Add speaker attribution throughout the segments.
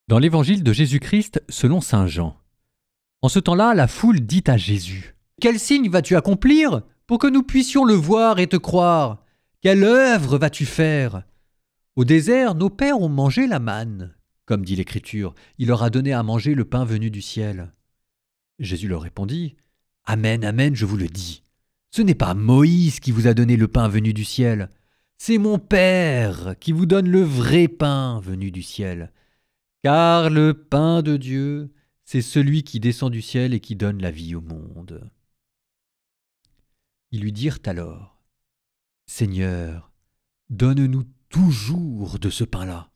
Speaker 1: Dans l'évangile de Jésus-Christ selon saint Jean. En ce temps-là, la foule dit à Jésus : « Quel signe vas-tu accomplir pour que nous puissions le voir et te croire ? Quelle œuvre vas-tu faire ? Au désert, nos pères ont mangé la manne. Comme dit l'Écriture, il leur a donné à manger le pain venu du ciel. » Jésus leur répondit : « Amen, amen, je vous le dis. Ce n'est pas Moïse qui vous a donné le pain venu du ciel. C'est mon Père qui vous donne le vrai pain venu du ciel. Car le pain de Dieu, c'est celui qui descend du ciel et qui donne la vie au monde. » Ils lui dirent alors : « Seigneur, donne-nous toujours de ce pain-là. »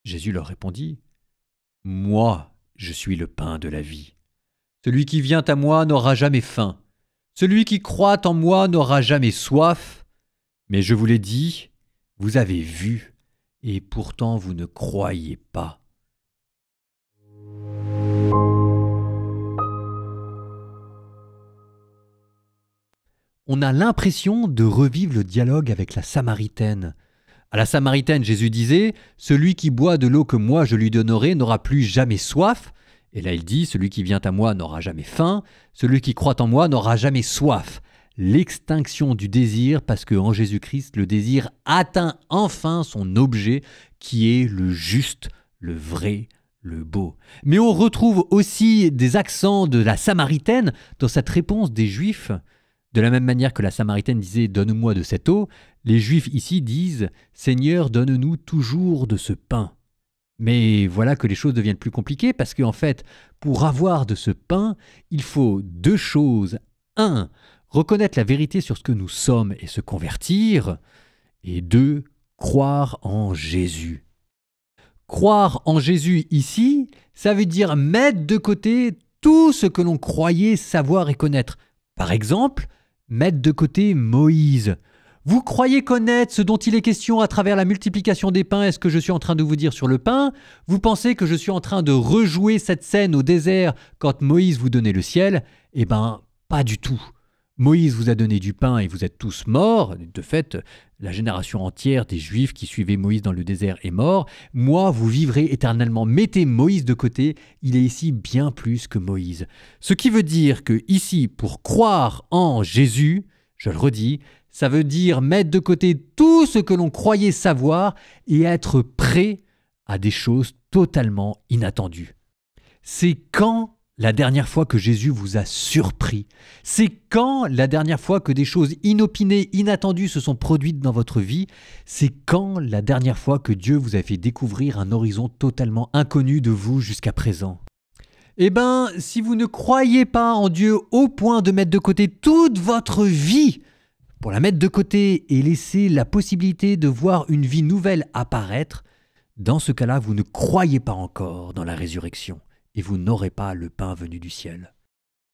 Speaker 1: Jésus leur répondit : « Moi, je suis le pain de la vie. Celui qui vient à moi n'aura jamais faim. Celui qui croit en moi n'aura jamais soif. Mais je vous l'ai dit, vous avez vu, et pourtant vous ne croyez pas. » On a l'impression de revivre le dialogue avec la Samaritaine. À la Samaritaine, Jésus disait « Celui qui boit de l'eau que moi je lui donnerai n'aura plus jamais soif. » Et là il dit « Celui qui vient à moi n'aura jamais faim. Celui qui croit en moi n'aura jamais soif. » L'extinction du désir, parce qu'en Jésus-Christ, le désir atteint enfin son objet, qui est le juste, le vrai, le beau. Mais on retrouve aussi des accents de la Samaritaine dans cette réponse des Juifs. De la même manière que la Samaritaine disait « Donne-moi de cette eau », les Juifs ici disent « Seigneur, donne-nous toujours de ce pain ». Mais voilà que les choses deviennent plus compliquées parce qu'en fait, pour avoir de ce pain, il faut deux choses. 1. Reconnaître la vérité sur ce que nous sommes et se convertir. Et 2. Croire en Jésus. Croire en Jésus ici, ça veut dire mettre de côté tout ce que l'on croyait savoir et connaître. Par exemple, mettre de côté Moïse. Vous croyez connaître ce dont il est question à travers la multiplication des pains et ce que je suis en train de vous dire sur le pain ? Vous pensez que je suis en train de rejouer cette scène au désert quand Moïse vous donnait le ciel ? Eh bien, pas du tout. Moïse vous a donné du pain et vous êtes tous morts. De fait, la génération entière des Juifs qui suivaient Moïse dans le désert est mort. Moi, vous vivrez éternellement. Mettez Moïse de côté, il est ici bien plus que Moïse. Ce qui veut dire que ici, pour croire en Jésus, je le redis, ça veut dire mettre de côté tout ce que l'on croyait savoir et être prêt à des choses totalement inattendues. C'est quand la dernière fois que Jésus vous a surpris? C'est quand la dernière fois que des choses inopinées, inattendues se sont produites dans votre vie? C'est quand la dernière fois que Dieu vous a fait découvrir un horizon totalement inconnu de vous jusqu'à présent? Eh bien, si vous ne croyez pas en Dieu au point de mettre de côté toute votre vie pour la mettre de côté et laisser la possibilité de voir une vie nouvelle apparaître, dans ce cas-là, vous ne croyez pas encore dans la résurrection. Et vous n'aurez pas le pain venu du ciel.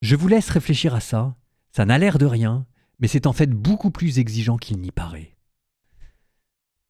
Speaker 1: Je vous laisse réfléchir à ça. Ça n'a l'air de rien, mais c'est en fait beaucoup plus exigeant qu'il n'y paraît.